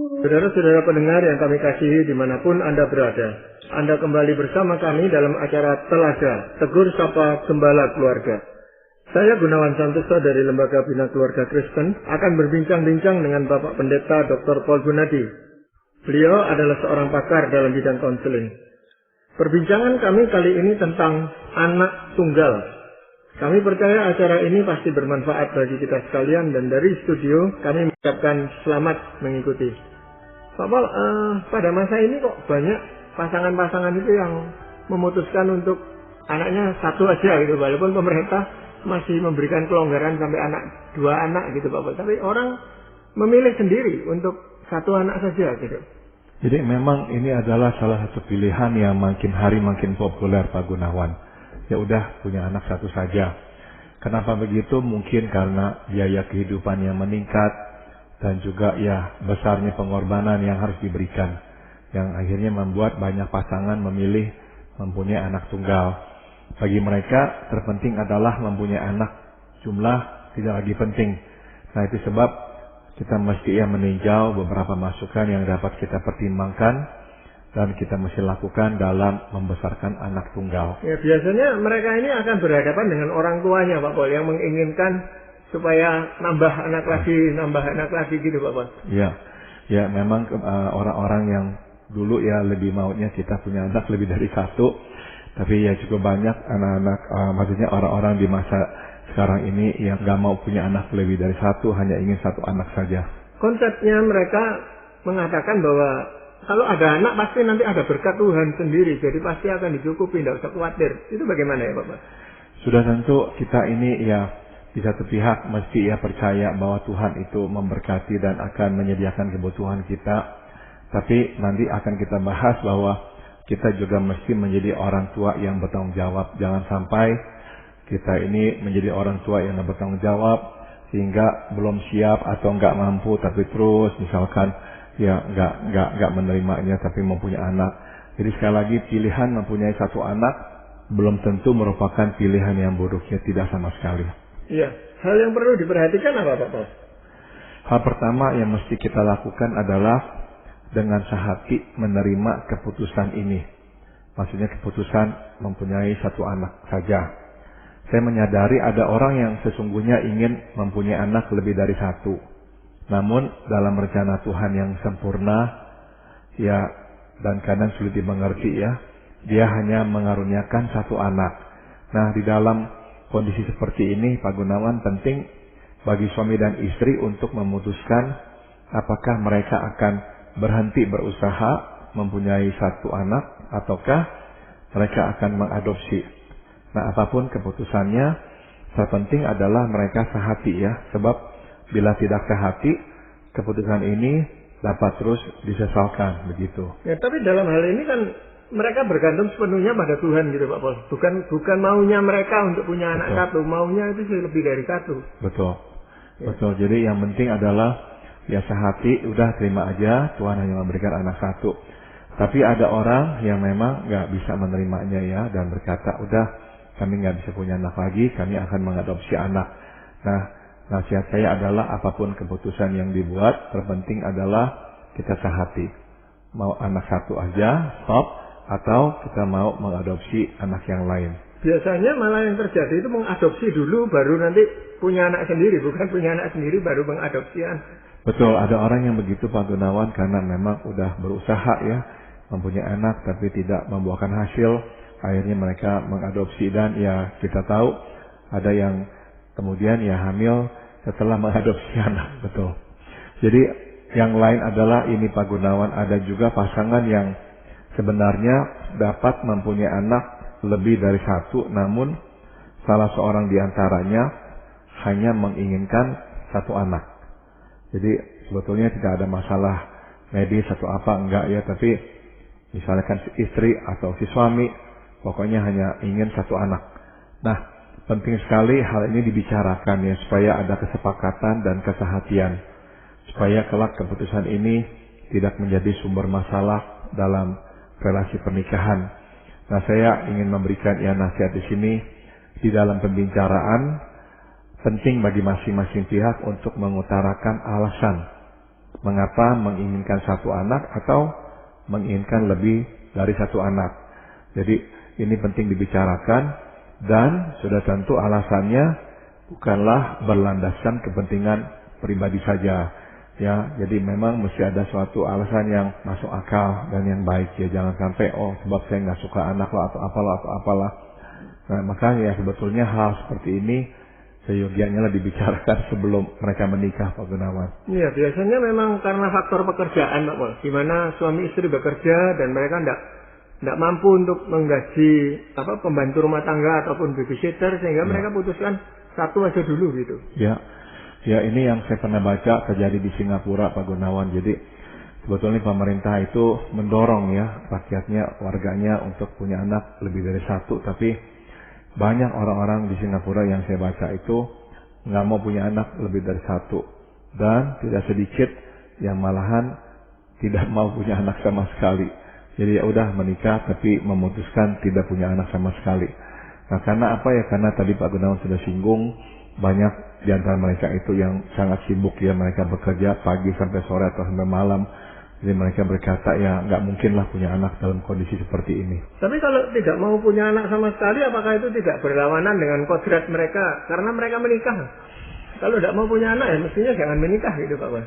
Saudara-saudara pendengar yang kami kasihi dimanapun Anda berada, Anda kembali bersama kami dalam acara Telaga, Tegur Sapa Gembala Keluarga. Saya Gunawan Santoso dari Lembaga Bina Keluarga Kristen akan berbincang-bincang dengan Bapak Pendeta Dr. Paul Gunadi. Beliau adalah seorang pakar dalam bidang konseling. Perbincangan kami kali ini tentang anak tunggal. Kami percaya acara ini pasti bermanfaat bagi kita sekalian dan dari studio kami mengucapkan selamat mengikuti. Pak Paul, pada masa ini kok banyak pasangan-pasangan itu yang memutuskan untuk anaknya satu aja gitu, walaupun pemerintah masih memberikan kelonggaran sampai dua anak gitu Pak Paul. Tapi orang memilih sendiri untuk satu anak saja gitu. Jadi memang ini adalah salah satu pilihan yang makin hari makin populer Pak Gunawan. Ya udah punya anak satu saja. Kenapa begitu? Mungkin karena biaya kehidupan yang meningkat dan juga ya besarnya pengorbanan yang harus diberikan, yang akhirnya membuat banyak pasangan memilih mempunyai anak tunggal. Bagi mereka terpenting adalah mempunyai anak, jumlah tidak lagi penting. Nah itu sebab kita mesti ya meninjau beberapa masukan yang dapat kita pertimbangkan dan kita mesti lakukan dalam membesarkan anak tunggal. Ya, biasanya mereka ini akan berhadapan dengan orang tuanya Pak Paul yang menginginkan supaya nambah anak lagi gitu Pak Paul. Ya memang orang-orang yang dulu ya lebih maunya kita punya anak lebih dari satu. Tapi ya cukup banyak anak-anak, maksudnya orang-orang di masa sekarang ini yang gak mau punya anak lebih dari satu, hanya ingin satu anak saja. Konsepnya mereka mengatakan bahwa kalau ada anak pasti nanti ada berkat Tuhan sendiri, jadi pasti akan dicukupi, tidak usah khawatir. Itu bagaimana ya Bapak? Sudah tentu kita ini ya di satu pihak mesti ya percaya bahwa Tuhan itu memberkati dan akan menyediakan kebutuhan kita. Tapi nanti akan kita bahas bahwa kita juga mesti menjadi orang tua yang bertanggung jawab. Jangan sampai kita ini menjadi orang tua yang bertanggung jawab sehingga belum siap atau enggak mampu, tapi terus misalkan ya enggak menerimanya tapi mempunyai anak. Jadi sekali lagi pilihan mempunyai satu anak belum tentu merupakan pilihan yang buruk, ya tidak sama sekali. Iya, hal yang perlu diperhatikan apa Pak? Hal pertama yang mesti kita lakukan adalah dengan sehati menerima keputusan ini. Maksudnya keputusan mempunyai satu anak saja. Saya menyadari ada orang yang sesungguhnya ingin mempunyai anak lebih dari satu. Namun dalam rencana Tuhan yang sempurna, ya dan kadang sulit dimengerti ya, Dia hanya mengaruniakan satu anak. Nah di dalam kondisi seperti ini Pak Gunawan, penting bagi suami dan istri untuk memutuskan apakah mereka akan berhenti berusaha mempunyai satu anak ataukah mereka akan mengadopsi. Nah apapun keputusannya, terpenting adalah mereka sehati ya, sebab bila tidak sehati, keputusan ini dapat terus disesalkan begitu. Ya, tapi dalam hal ini kan mereka bergantung sepenuhnya pada Tuhan gitu Pak Paul. Bukan maunya mereka untuk punya anak satu, maunya itu sih lebih dari satu. Betul. Jadi yang penting adalah ya sehati, udah terima aja Tuhan hanya memberikan anak satu. Tapi ada orang yang memang nggak bisa menerimanya ya dan berkata, udah kami nggak bisa punya anak lagi, kami akan mengadopsi anak. Nah nasihat saya adalah apapun keputusan yang dibuat, terpenting adalah kita sehati. Mau anak satu aja, stop, atau kita mau mengadopsi anak yang lain. Biasanya malah yang terjadi itu mengadopsi dulu, baru nanti punya anak sendiri, bukan punya anak sendiri baru mengadopsi anak. Betul, ada orang yang begitu Pak Gunawan karena memang udah berusaha ya mempunyai anak tapi tidak membuahkan hasil, akhirnya mereka mengadopsi dan ya kita tahu ada yang kemudian ya hamil setelah mengadopsi anak, betul. Jadi yang lain adalah ini Pak Gunawan, ada juga pasangan yang sebenarnya dapat mempunyai anak lebih dari satu, namun salah seorang di antaranya hanya menginginkan satu anak. Jadi sebetulnya tidak ada masalah medis atau apa, enggak ya, tapi misalkan si istri atau si suami pokoknya hanya ingin satu anak. Nah, penting sekali hal ini dibicarakan ya, supaya ada kesepakatan dan kesehatian, supaya kelak keputusan ini tidak menjadi sumber masalah dalam relasi pernikahan. Nah, saya ingin memberikan ya nasihat di sini, di dalam pembicaraan penting bagi masing-masing pihak untuk mengutarakan alasan Mengapa menginginkan satu anak atau menginginkan lebih dari satu anak? Jadi ini penting dibicarakan, dan sudah tentu alasannya bukanlah berlandaskan kepentingan pribadi saja. Ya, jadi memang mesti ada suatu alasan yang masuk akal dan yang baik ya. Jangan sampai sebab saya nggak suka anak lah atau apalah. Nah, makanya ya sebetulnya hal seperti ini seyogianya lah dibicarakan sebelum mereka menikah, Pak Gunawan. Iya, biasanya memang karena faktor pekerjaan, Pak Pol, di mana suami istri bekerja dan mereka tidak mampu untuk menggaji pembantu rumah tangga ataupun babysitter, sehingga mereka putuskan satu aja dulu gitu. Ya, ini yang saya pernah baca terjadi di Singapura, Pak Gunawan. Jadi sebetulnya pemerintah itu mendorong ya rakyatnya, warganya untuk punya anak lebih dari satu, tapi banyak orang-orang di Singapura yang saya baca itu nggak mau punya anak lebih dari satu, dan tidak sedikit yang malahan tidak mau punya anak sama sekali. Jadi ya udah menikah tapi memutuskan tidak punya anak sama sekali. Nah, karena apa ya? Karena tadi Pak Gunawan sudah singgung, banyak di antara mereka itu yang sangat sibuk ya, mereka bekerja pagi sampai sore atau sampai malam. Jadi mereka berkata ya nggak mungkin lah punya anak dalam kondisi seperti ini. Tapi kalau tidak mau punya anak sama sekali, apakah itu tidak berlawanan dengan kodrat mereka? Karena mereka menikah. Kalau tidak mau punya anak ya mestinya jangan menikah gitu, Pak Wan.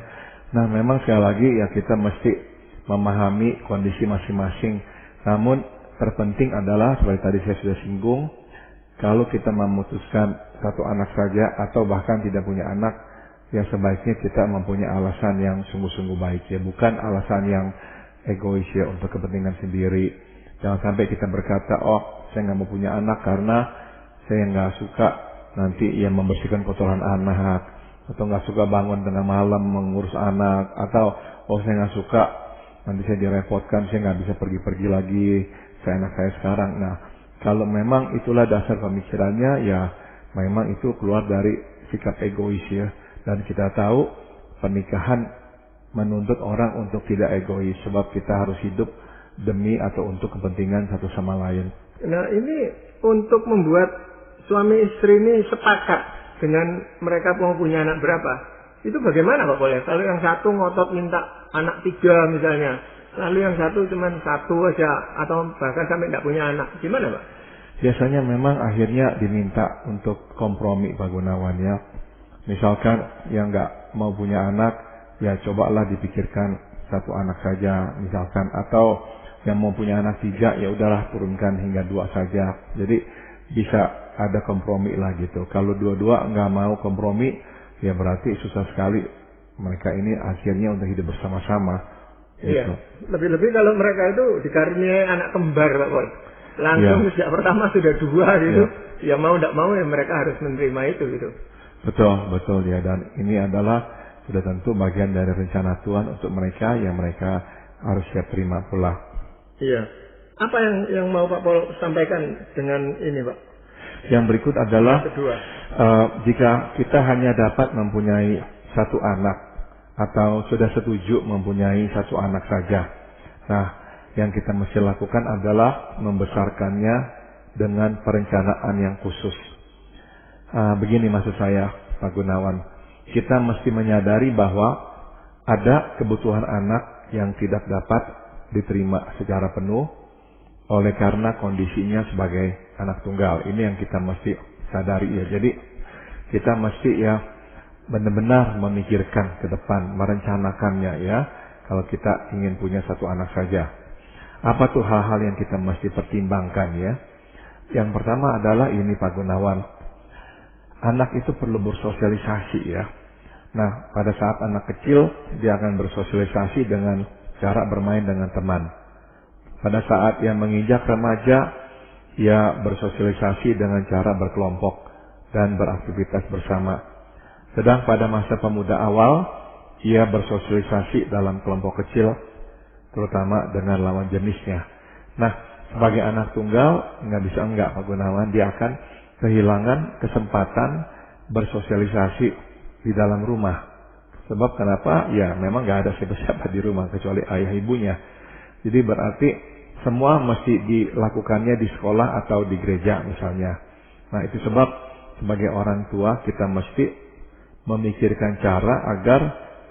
Nah, memang sekali lagi ya kita mesti memahami kondisi masing-masing. Namun terpenting adalah seperti tadi saya sudah singgung, kalau kita memutuskan satu anak saja atau bahkan tidak punya anak, ya sebaiknya kita mempunyai alasan yang sungguh-sungguh baik ya, bukan alasan yang egois ya untuk kepentingan sendiri. Jangan sampai kita berkata, saya nggak mau punya anak karena saya nggak suka nanti ya membersihkan kotoran anak, atau nggak suka bangun tengah malam mengurus anak, atau saya nggak suka nanti saya direpotkan, saya nggak bisa pergi-pergi lagi, anak saya sekarang. Nah, kalau memang itulah dasar pemikirannya, ya memang itu keluar dari sikap egois ya. Dan kita tahu pernikahan menuntut orang untuk tidak egois, sebab kita harus hidup demi atau untuk kepentingan satu sama lain. Nah, ini untuk membuat suami istri ini sepakat dengan mereka mau punya anak berapa, itu bagaimana Pak Boleh? Kalau yang satu ngotot minta anak 3 misalnya, lalu yang satu cuma 1 aja atau bahkan sampai tidak punya anak, gimana Pak? Biasanya memang akhirnya diminta untuk kompromi, Pak Gunawan ya. Misalkan yang nggak mau punya anak, ya cobalah dipikirkan 1 anak saja misalkan, atau yang mau punya anak 3, ya udahlah turunkan hingga 2 saja. Jadi bisa ada kompromi lah gitu. Kalau dua-dua nggak mau kompromi, ya berarti susah sekali mereka ini akhirnya untuk hidup bersama-sama. Iya. Gitu. Lebih-lebih kalau mereka itu dikaruniai anak kembar, Pak Boy. Langsung sejak pertama sudah 2 gitu. Ya mau tidak mau ya mereka harus menerima itu gitu. Betul ya, dan ini adalah sudah tentu bagian dari rencana Tuhan untuk mereka yang mereka harus siap terima pula. Iya. Apa yang mau Pak Paul sampaikan dengan ini, Pak? Yang berikut adalah kedua. Jika kita hanya dapat mempunyai 1 anak atau sudah setuju mempunyai 1 anak saja. Nah, yang kita mesti lakukan adalah membesarkannya dengan perencanaan yang khusus. Begini maksud saya, Pak Gunawan. Kita mesti menyadari bahwa ada kebutuhan anak yang tidak dapat diterima secara penuh oleh karena kondisinya sebagai anak tunggal. Ini yang kita mesti sadari ya. Jadi kita mesti ya benar-benar memikirkan ke depan, merencanakannya ya. Kalau kita ingin punya 1 anak saja. Apa tuh hal-hal yang kita mesti pertimbangkan ya? Yang pertama adalah ini Pak Gunawan. Anak itu perlu bersosialisasi ya. Nah, pada saat anak kecil, dia akan bersosialisasi dengan cara bermain dengan teman. Pada saat yang menginjak remaja, ia bersosialisasi dengan cara berkelompok dan beraktivitas bersama. Sedang pada masa pemuda awal, ia bersosialisasi dalam kelompok kecil, terutama dengan lawan jenisnya. Nah, sebagai anak tunggal, nggak bisa enggak Pak Gunawan, dia akan kehilangan kesempatan bersosialisasi di dalam rumah. Sebab kenapa? Ya memang nggak ada siapa-siapa di rumah kecuali ayah ibunya. Jadi berarti semua mesti dilakukannya di sekolah atau di gereja misalnya. Nah itu sebab sebagai orang tua kita mesti memikirkan cara agar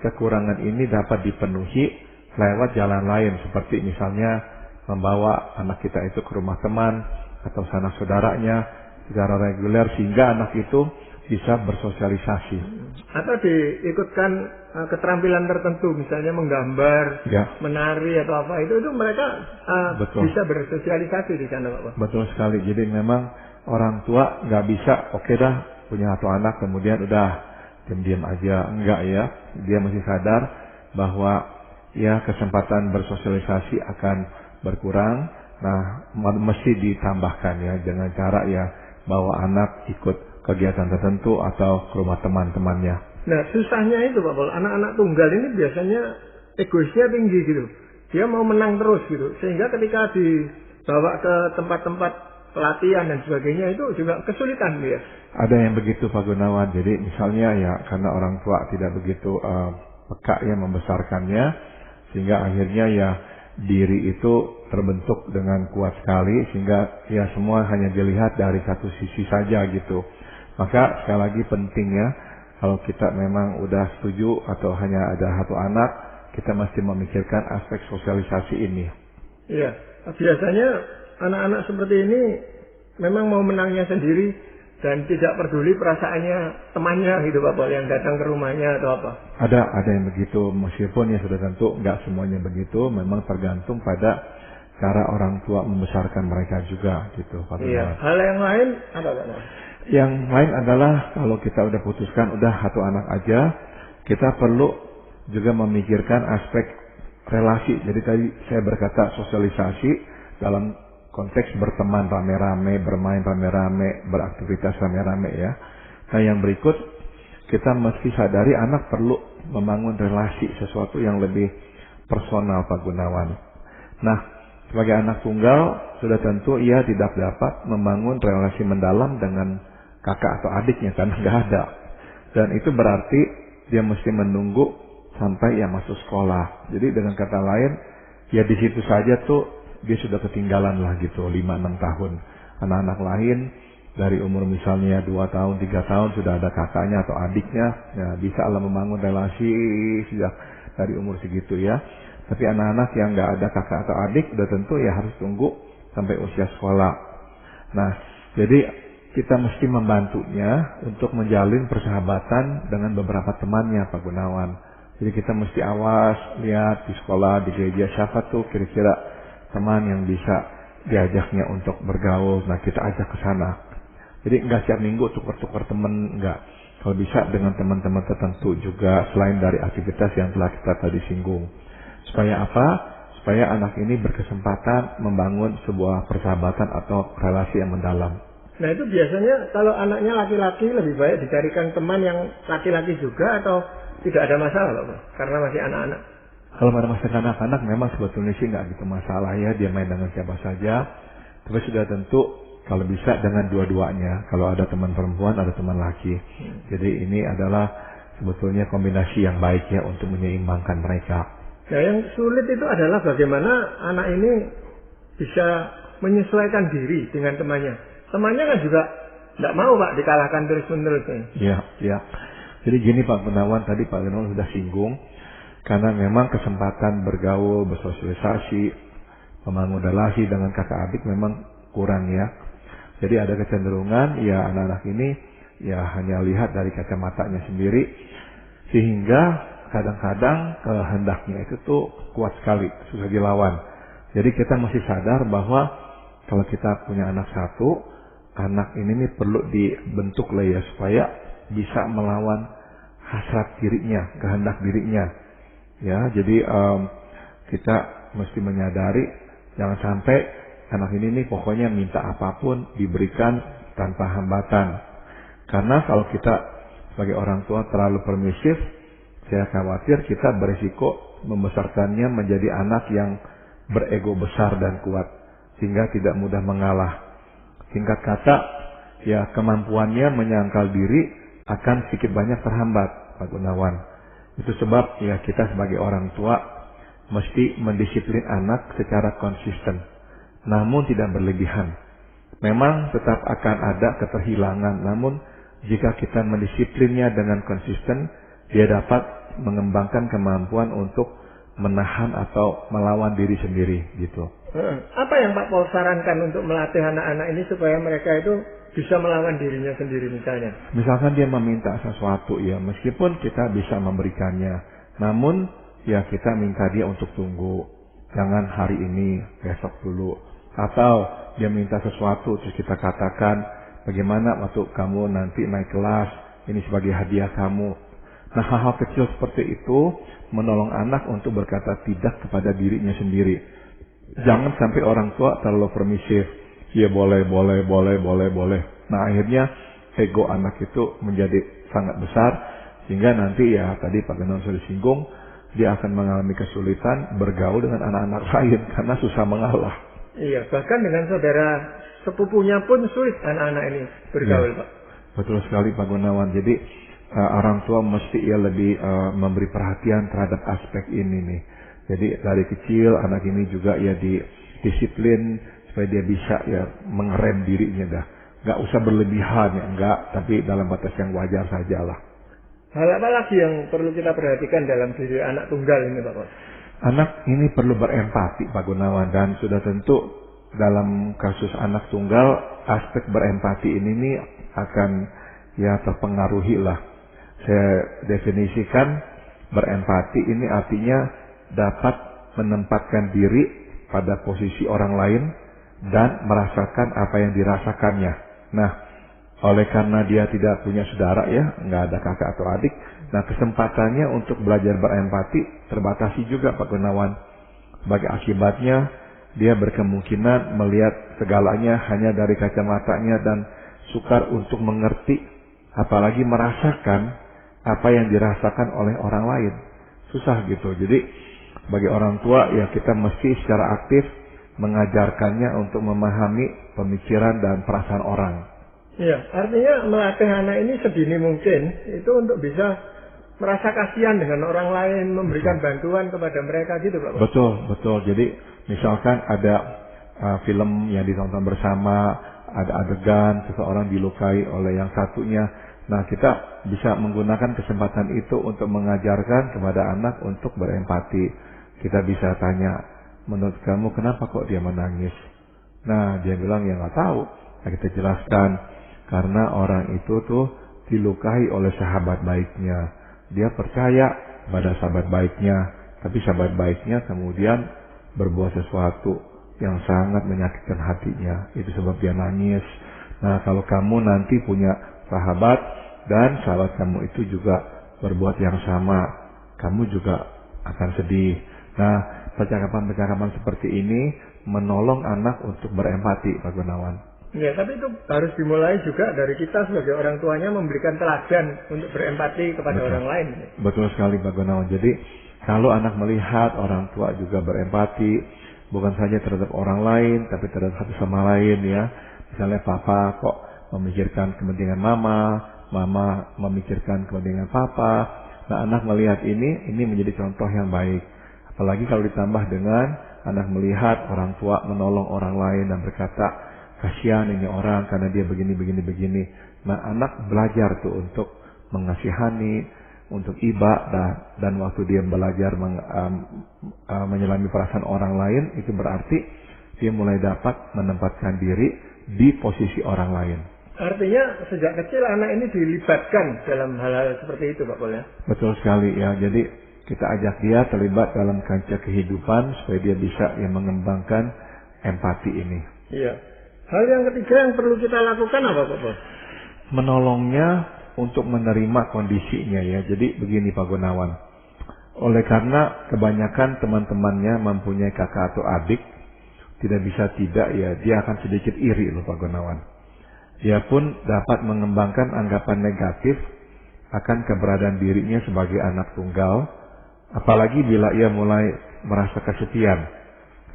kekurangan ini dapat dipenuhi lewat jalan lain, seperti misalnya membawa anak kita itu ke rumah teman atau sanak saudaranya secara reguler sehingga anak itu bisa bersosialisasi. Atau diikutkan keterampilan tertentu, misalnya menggambar, menari atau apa, itu mereka bisa bersosialisasi di sana, Pak. Betul sekali. Jadi memang orang tua nggak bisa, oke dah punya satu anak kemudian udah diam-diam aja, enggak ya. Dia mesti sadar bahwa ya kesempatan bersosialisasi akan berkurang. Nah, mesti ditambahkan ya dengan cara ya bawa anak ikut kegiatan tertentu atau ke rumah teman-temannya. Nah, susahnya itu Pak Paul, anak-anak tunggal ini biasanya egoisnya tinggi gitu. Dia mau menang terus gitu. Sehingga ketika dibawa ke tempat-tempat pelatihan dan sebagainya itu juga kesulitan dia. Ada yang begitu Pak Gunawan. Jadi misalnya ya karena orang tua tidak begitu peka ya membesarkannya, sehingga akhirnya ya diri itu terbentuk dengan kuat sekali sehingga ya semua hanya dilihat dari satu sisi saja gitu. Maka sekali lagi penting ya, kalau kita memang udah setuju atau hanya ada satu anak, kita mesti memikirkan aspek sosialisasi ini. Iya, biasanya anak-anak seperti ini memang mau menangnya sendiri dan tidak peduli perasaannya temannya gitu Pak Paul yang datang ke rumahnya atau apa. Ada yang begitu, meskipun ya sudah tentu nggak semuanya begitu, memang tergantung pada cara orang tua membesarkan mereka juga gitu Pak. Iya, hal yang lain apa Pak? Yang lain adalah kalau kita udah putuskan udah satu anak aja, kita perlu juga memikirkan aspek relasi. Jadi tadi saya berkata sosialisasi dalam konteks berteman rame-rame, bermain rame-rame, beraktivitas rame-rame ya. Nah yang berikut, kita mesti sadari anak perlu membangun relasi, sesuatu yang lebih personal Pak Gunawan. Nah, sebagai anak tunggal, sudah tentu ia tidak dapat membangun relasi mendalam dengan kakak atau adiknya karena nggak ada. Dan itu berarti dia mesti menunggu sampai ia masuk sekolah. Jadi dengan kata lain, ya di situ saja tuh dia sudah ketinggalan lah gitu 5-6 tahun. Anak-anak lain dari umur misalnya 2 tahun, 3 tahun sudah ada kakaknya atau adiknya, ya bisa lah membangun relasi sejak dari umur segitu ya. Tapi anak-anak yang nggak ada kakak atau adik udah tentu ya harus tunggu sampai usia sekolah. Nah, jadi kita mesti membantunya untuk menjalin persahabatan dengan beberapa temannya Pak Gunawan. Jadi kita mesti awas, lihat di sekolah, di gereja siapa tuh kira-kira teman yang bisa diajaknya untuk bergaul. Nah kita ajak ke sana. Jadi enggak setiap minggu tukar-tukar teman, enggak. Kalau bisa dengan teman-teman tertentu juga selain dari aktivitas yang telah kita tadi singgung. Supaya apa? Supaya anak ini berkesempatan membangun sebuah persahabatan atau relasi yang mendalam. Nah itu biasanya kalau anaknya laki-laki lebih baik dicarikan teman yang laki-laki juga atau tidak ada masalah Pak? Karena masih anak-anak. Kalau pada masa kanak-kanak memang sebetulnya sih nggak gitu masalah ya, dia main dengan siapa saja. Tapi sudah tentu kalau bisa dengan dua-duanya. Kalau ada teman perempuan, ada teman laki. Jadi ini adalah sebetulnya kombinasi yang baik ya untuk menyeimbangkan mereka. Nah yang sulit itu adalah bagaimana anak ini bisa menyesuaikan diri dengan temannya. Temannya kan juga tidak mau Pak dikalahkan terus-menerus. Iya. Jadi gini Pak Gunawan, tadi Pak Gunawan sudah singgung. Karena memang kesempatan bergaul, bersosialisasi, membangun relasi dengan kakak adik memang kurang ya. Jadi ada kecenderungan ya anak-anak ini ya hanya lihat dari kacamatanya sendiri. Sehingga kadang-kadang kehendaknya itu tuh kuat sekali, susah dilawan. Jadi kita mesti sadar bahwa kalau kita punya anak satu, anak ini nih perlu dibentuk lah ya supaya bisa melawan hasrat dirinya, kehendak dirinya. Ya, jadi kita mesti menyadari jangan sampai anak ini nih pokoknya minta apapun diberikan tanpa hambatan. Karena kalau kita sebagai orang tua terlalu permisif, saya khawatir kita berisiko membesarkannya menjadi anak yang berego besar dan kuat sehingga tidak mudah mengalah. Singkat kata, ya kemampuannya menyangkal diri akan sedikit banyak terhambat, Pak Gunawan. Itu sebab ya kita sebagai orang tua mesti mendisiplin anak secara konsisten, namun tidak berlebihan. Memang tetap akan ada keterhilangan, namun jika kita mendisiplinnya dengan konsisten, dia dapat mengembangkan kemampuan untuk menahan atau melawan diri sendiri gitu. Apa yang Pak Pol sarankan untuk melatih anak-anak ini supaya mereka itu bisa melawan dirinya sendiri misalnya? Misalkan dia meminta sesuatu ya, meskipun kita bisa memberikannya, namun ya kita minta dia untuk tunggu, jangan hari ini, besok dulu. Atau dia minta sesuatu terus kita katakan, bagaimana waktu kamu nanti naik kelas, ini sebagai hadiah kamu. Nah, hal-hal kecil seperti itu menolong anak untuk berkata tidak kepada dirinya sendiri. Jangan sampai orang tua terlalu permisif. Ya boleh. Nah, akhirnya ego anak itu menjadi sangat besar, sehingga nanti ya tadi Pak Gunawan sudah disinggung, dia akan mengalami kesulitan bergaul dengan anak-anak lain karena susah mengalah. Iya, bahkan dengan saudara sepupunya pun sulit anak-anak ini bergaul, Ya, Pak. betul sekali Pak Gunawan. Jadi orang tua mesti ya lebih memberi perhatian terhadap aspek ini nih. Jadi dari kecil anak ini juga ya disiplin supaya dia bisa ya mengerem dirinya dah. Gak usah berlebihan ya, enggak, tapi dalam batas yang wajar sajalah. Hal apa lagi yang perlu kita perhatikan dalam diri anak tunggal ini, Pak Pol? Anak ini perlu berempati Pak Gunawan, dan sudah tentu dalam kasus anak tunggal aspek berempati ini nih akan ya terpengaruhi lah. Saya definisikan berempati ini artinya dapat menempatkan diri pada posisi orang lain dan merasakan apa yang dirasakannya. Nah, oleh karena dia tidak punya saudara ya, nggak ada kakak atau adik, nah kesempatannya untuk belajar berempati terbatasi juga Pak Gunawan. Sebagai akibatnya, dia berkemungkinan melihat segalanya hanya dari kacamatanya dan sukar untuk mengerti, apalagi merasakan apa yang dirasakan oleh orang lain. Susah gitu. Jadi, bagi orang tua ya kita mesti secara aktif mengajarkannya untuk memahami pemikiran dan perasaan orang. Iya, artinya melatih anak ini sedini mungkin itu untuk bisa merasa kasihan dengan orang lain, memberikan bantuan kepada mereka gitu, Pak. Betul. Jadi misalkan ada film yang ditonton bersama, ada adegan seseorang dilukai oleh yang satunya. Nah, kita bisa menggunakan kesempatan itu untuk mengajarkan kepada anak untuk berempati. Kita bisa tanya, menurut kamu kenapa kok dia menangis? Nah, dia bilang ya nggak tahu. Nah, kita jelaskan, karena orang itu tuh dilukai oleh sahabat baiknya. Dia percaya pada sahabat baiknya, tapi sahabat baiknya kemudian berbuat sesuatu yang sangat menyakitkan hatinya. Itu sebab dia nangis. Nah, kalau kamu nanti punya sahabat dan sahabat kamu itu juga berbuat yang sama, kamu juga akan sedih. Nah, percakapan-percakapan seperti ini menolong anak untuk berempati, Pak Gunawan. Ya, tapi itu harus dimulai juga dari kita sebagai orang tuanya memberikan teladan untuk berempati kepada orang lain. Betul sekali Pak Gunawan. Jadi kalau anak melihat orang tua juga berempati, bukan saja terhadap orang lain, tapi terhadap satu sama lain ya. Misalnya papa kok memikirkan kepentingan mama memikirkan kepentingan papa. Nah, anak melihat ini menjadi contoh yang baik. Apalagi kalau ditambah dengan anak melihat orang tua menolong orang lain dan berkata, kasihan ini orang karena dia begini. Nah, anak belajar tuh untuk mengasihani, untuk iba, dan waktu dia belajar menyelami perasaan orang lain, itu berarti dia mulai dapat menempatkan diri di posisi orang lain. Artinya sejak kecil anak ini dilibatkan dalam hal-hal seperti itu, Pak Pol ya? Betul sekali ya. Jadi kita ajak dia terlibat dalam kancah kehidupan supaya dia bisa mengembangkan empati ini. Iya. Hal yang ketiga yang perlu kita lakukan apa, Pak Pol? Menolongnya untuk menerima kondisinya ya. Jadi begini Pak Gunawan. Oleh karena kebanyakan teman-temannya mempunyai kakak atau adik, tidak bisa tidak ya, dia akan sedikit iri loh Pak Gunawan. Dia pun dapat mengembangkan anggapan negatif akan keberadaan dirinya sebagai anak tunggal, apalagi bila ia mulai merasa kesepian.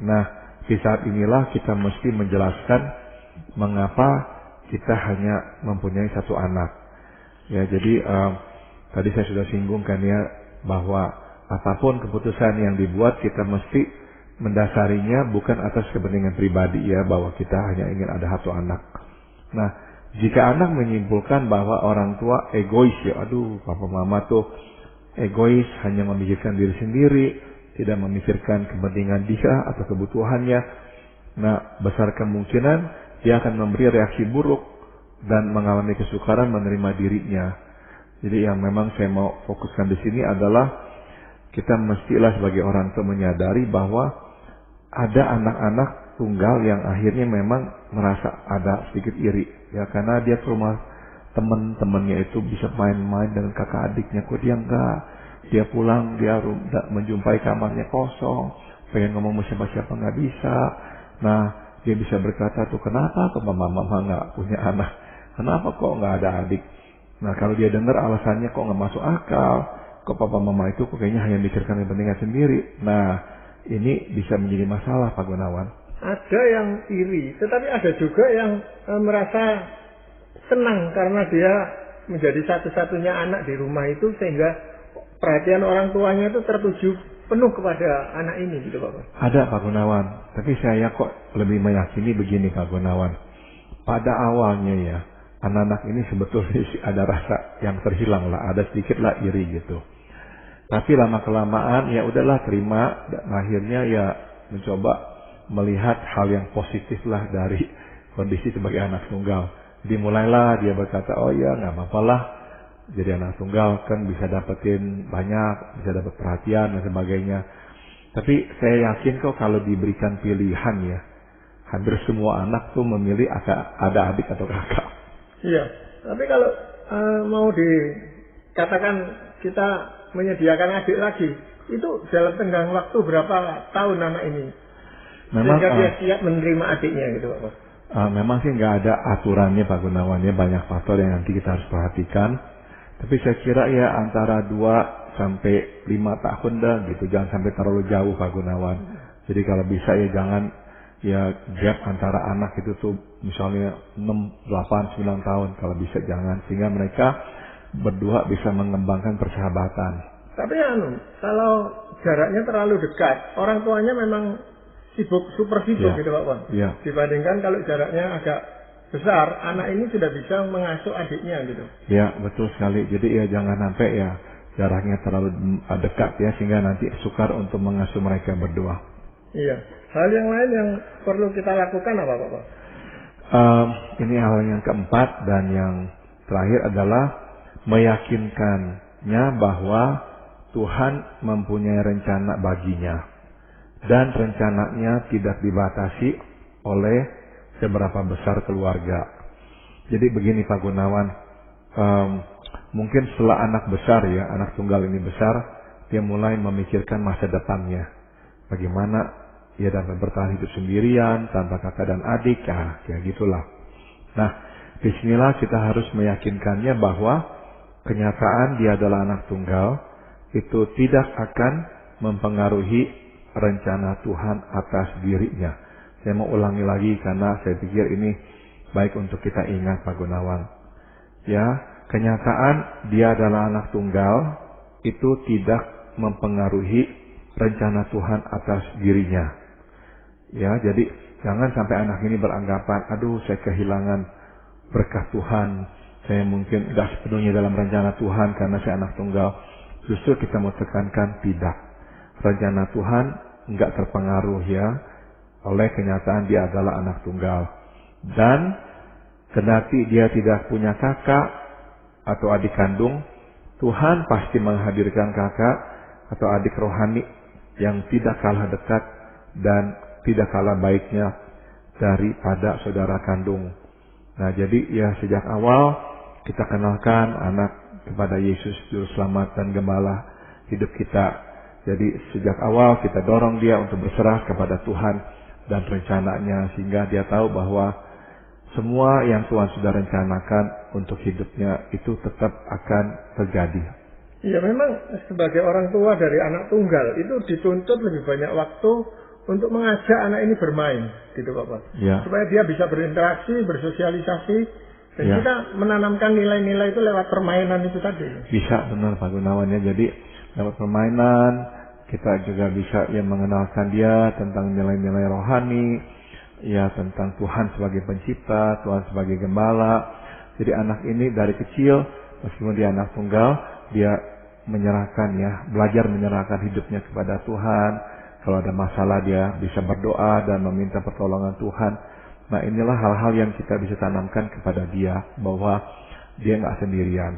Nah, di saat inilah kita mesti menjelaskan mengapa kita hanya mempunyai satu anak. Ya, jadi tadi saya sudah singgungkan ya bahwa apapun keputusan yang dibuat kita mesti mendasarinya bukan atas kepentingan pribadi ya, bahwa kita hanya ingin ada satu anak. Nah, jika anak menyimpulkan bahwa orang tua egois ya, aduh papa mama tuh egois, hanya memikirkan diri sendiri, tidak memikirkan kepentingan dia atau kebutuhannya. Nah, besar kemungkinan dia akan memberi reaksi buruk dan mengalami kesukaran menerima dirinya. Jadi yang memang saya mau fokuskan di sini adalah kita mestilah sebagai orang tua menyadari bahwa ada anak-anak tunggal yang akhirnya memang merasa ada sedikit iri, ya, karena dia ke rumah teman-temannya itu bisa main-main dengan kakak adiknya, kok dia enggak. Dia pulang, dia menjumpai kamarnya kosong, pengen ngomong sama siapa nggak bisa. Nah, dia bisa berkata tuh, kenapa kok mama nggak punya anak? Kenapa kok nggak ada adik? Nah, kalau dia dengar alasannya kok nggak masuk akal, kok papa mama itu kok kayaknya hanya mikirkan kepentingan sendiri. Nah, ini bisa menjadi masalah, Pak Gunawan. Ada yang iri, tetapi ada juga yang merasa senang karena dia menjadi satu-satunya anak di rumah itu, sehingga perhatian orang tuanya itu tertuju penuh kepada anak ini, gitu Pak. Ada, Pak Gunawan, tapi saya kok lebih meyakini begini, Pak Gunawan. Pada awalnya ya, anak-anak ini sebetulnya ada rasa yang terhilang lah, ada sedikit lah iri gitu. Tapi lama-kelamaan ya udahlah terima, dan akhirnya ya mencoba melihat hal yang positif lah dari kondisi sebagai anak tunggal. Jadi mulailah dia berkata, oh ya nggak apa-apa lah, jadi anak tunggal kan bisa dapetin banyak, bisa dapat perhatian dan sebagainya. Tapi saya yakin kok kalau diberikan pilihan ya, hampir semua anak tuh memilih ada adik atau kakak. Iya, tapi kalau mau dikatakan kita menyediakan adik lagi, itu dalam tenggang waktu berapa tahun anak ini? Memang sehingga dia siap menerima adiknya, gitu Pak. Memang sih nggak ada aturannya, Pak Gunawan, ya, banyak faktor yang nanti kita harus perhatikan. Tapi saya kira ya antara 2 sampai 5 tahun dah gitu, jangan sampai terlalu jauh, Pak Gunawan. Jadi kalau bisa ya jangan ya gap antara anak itu tuh misalnya 6, 8, 9 tahun, kalau bisa jangan, sehingga mereka berdua bisa mengembangkan persahabatan. Tapi kalau jaraknya terlalu dekat, orang tuanya memang super sibuk, ya, gitu Pak Wan. Ya. Dibandingkan kalau jaraknya agak besar, anak ini sudah bisa mengasuh adiknya, gitu. Ya, betul sekali. Jadi ya jangan sampai ya jaraknya terlalu dekat ya, sehingga nanti sukar untuk mengasuh mereka berdua. Iya. Hal yang lain yang perlu kita lakukan apa Pak? Ini hal yang keempat dan yang terakhir adalah meyakinkannya bahwa Tuhan mempunyai rencana baginya dan rencananya tidak dibatasi oleh seberapa besar keluarga. Jadi begini Pak Gunawan, mungkin setelah anak besar ya, anak tunggal ini besar, dia mulai memikirkan masa depannya. Bagaimana ia dapat bertahan hidup sendirian, tanpa kakak dan adik, ya kayak gitulah. Nah, disinilah kita harus meyakinkannya bahwa kenyataan dia adalah anak tunggal, itu tidak akan mempengaruhi rencana Tuhan atas dirinya. Saya mau ulangi lagi karena saya pikir ini baik untuk kita ingat, Pak Gunawan. Ya, kenyataan dia adalah anak tunggal itu tidak mempengaruhi rencana Tuhan atas dirinya. Ya, jadi jangan sampai anak ini beranggapan, aduh saya kehilangan berkah Tuhan, saya mungkin tidak sepenuhnya dalam rencana Tuhan karena saya anak tunggal. Justru kita mau tekankan tidak. Rencana Tuhan enggak terpengaruh ya oleh kenyataan dia adalah anak tunggal. Dan kendati dia tidak punya kakak atau adik kandung, Tuhan pasti menghadirkan kakak atau adik rohani yang tidak kalah dekat dan tidak kalah baiknya daripada saudara kandung. Nah, jadi ya sejak awal kita kenalkan anak kepada Yesus Juru Selamat dan Gembala hidup kita. Jadi sejak awal kita dorong dia untuk berserah kepada Tuhan dan rencananya, sehingga dia tahu bahwa semua yang Tuhan sudah rencanakan untuk hidupnya itu tetap akan terjadi. Ya, memang sebagai orang tua dari anak tunggal itu dituntut lebih banyak waktu untuk mengajak anak ini bermain, gitu Bapak. Ya. Supaya dia bisa berinteraksi, bersosialisasi, dan ya, kita menanamkan nilai-nilai itu lewat permainan itu tadi. Bisa, benar Pak Gunawan ya. Jadi lewat permainan kita juga bisa ya mengenalkan dia tentang nilai-nilai rohani, ya tentang Tuhan sebagai pencipta, Tuhan sebagai gembala. Jadi anak ini dari kecil, meskipun dia anak tunggal, dia menyerahkan ya, belajar menyerahkan hidupnya kepada Tuhan. Kalau ada masalah dia bisa berdoa dan meminta pertolongan Tuhan. Nah inilah hal-hal yang kita bisa tanamkan kepada dia, bahwa dia nggak sendirian.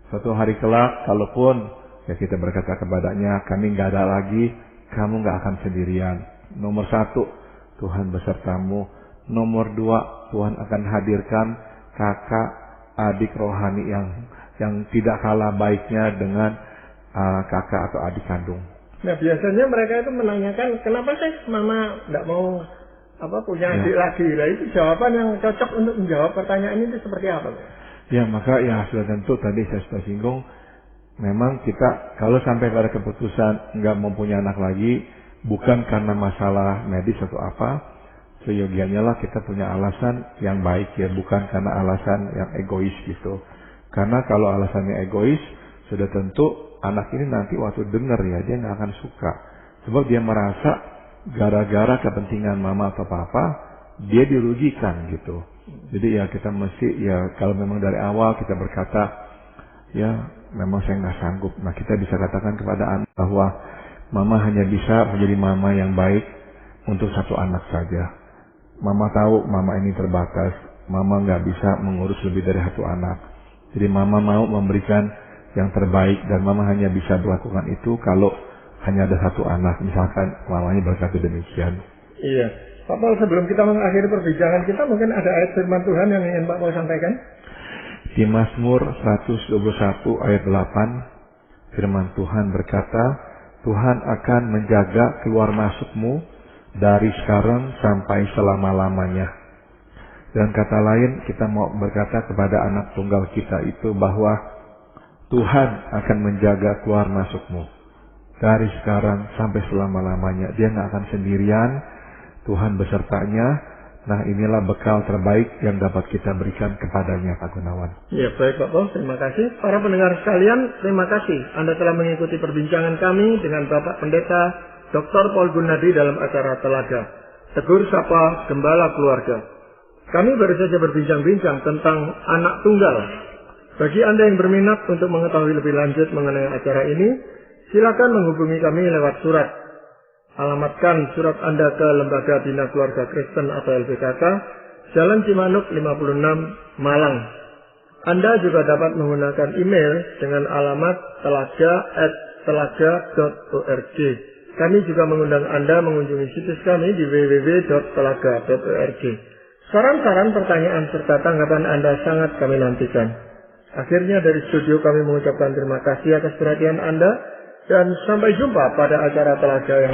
Suatu hari kelak, kalaupun ya kita berkata kepadanya, kami nggak ada lagi, kamu nggak akan sendirian. Nomor 1, Tuhan besertamu. Nomor 2, Tuhan akan hadirkan kakak, adik rohani yang tidak kalah baiknya dengan kakak atau adik kandung. Nah biasanya mereka itu menanyakan, kenapa sih mama nggak mau punya adik lagi? Nah itu jawaban yang cocok untuk menjawab pertanyaan ini seperti apa? Ya maka ya sudah tentu tadi saya sudah singgung, memang kita kalau sampai pada keputusan nggak mempunyai anak lagi, bukan karena masalah medis atau apa, seyogianya lah kita punya alasan yang baik ya, bukan karena alasan yang egois gitu. Karena kalau alasannya egois, sudah tentu anak ini nanti waktu dengar ya, dia nggak akan suka. Sebab dia merasa gara-gara kepentingan mama atau papa, dia dirugikan gitu. Jadi ya kita mesti ya, kalau memang dari awal kita berkata, ya memang saya nggak sanggup. Nah kita bisa katakan kepada anak bahwa mama hanya bisa menjadi mama yang baik untuk satu anak saja. Mama tahu mama ini terbatas, mama nggak bisa mengurus lebih dari satu anak. Jadi mama mau memberikan yang terbaik, dan mama hanya bisa melakukan itu kalau hanya ada satu anak. Misalkan mamanya berkata demikian. Iya. Pak Paul, sebelum kita mengakhiri perbincangan kita, mungkin ada ayat firman Tuhan yang ingin Pak Paul sampaikan? Di Mazmur 121 ayat 8, firman Tuhan berkata, Tuhan akan menjaga keluar masukmu dari sekarang sampai selama-lamanya. Dan kata lain, kita mau berkata kepada anak tunggal kita itu bahwa Tuhan akan menjaga keluar masukmu dari sekarang sampai selama-lamanya. Dia nggak akan sendirian, Tuhan besertanya. Nah inilah bekal terbaik yang dapat kita berikan kepadanya, Pak Gunawan. Ya baik Pak Paul, terima kasih. Para pendengar sekalian, terima kasih Anda telah mengikuti perbincangan kami dengan Bapak Pendeta Dr. Paul Gunadi dalam acara Telaga Tegur Sapa Gembala Keluarga. Kami baru saja berbincang-bincang tentang anak tunggal. Bagi Anda yang berminat untuk mengetahui lebih lanjut mengenai acara ini, silakan menghubungi kami lewat surat. Alamatkan surat Anda ke Lembaga Bina Keluarga Kristen atau LBKK, Jalan Cimanuk 56, Malang. Anda juga dapat menggunakan email dengan alamat telaga@telaga.org. Kami juga mengundang Anda mengunjungi situs kami di www.telaga.org. Saran-saran, pertanyaan, serta tanggapan Anda sangat kami nantikan. Akhirnya dari studio kami mengucapkan terima kasih atas perhatian Anda, dan sampai jumpa pada acara Telaga yang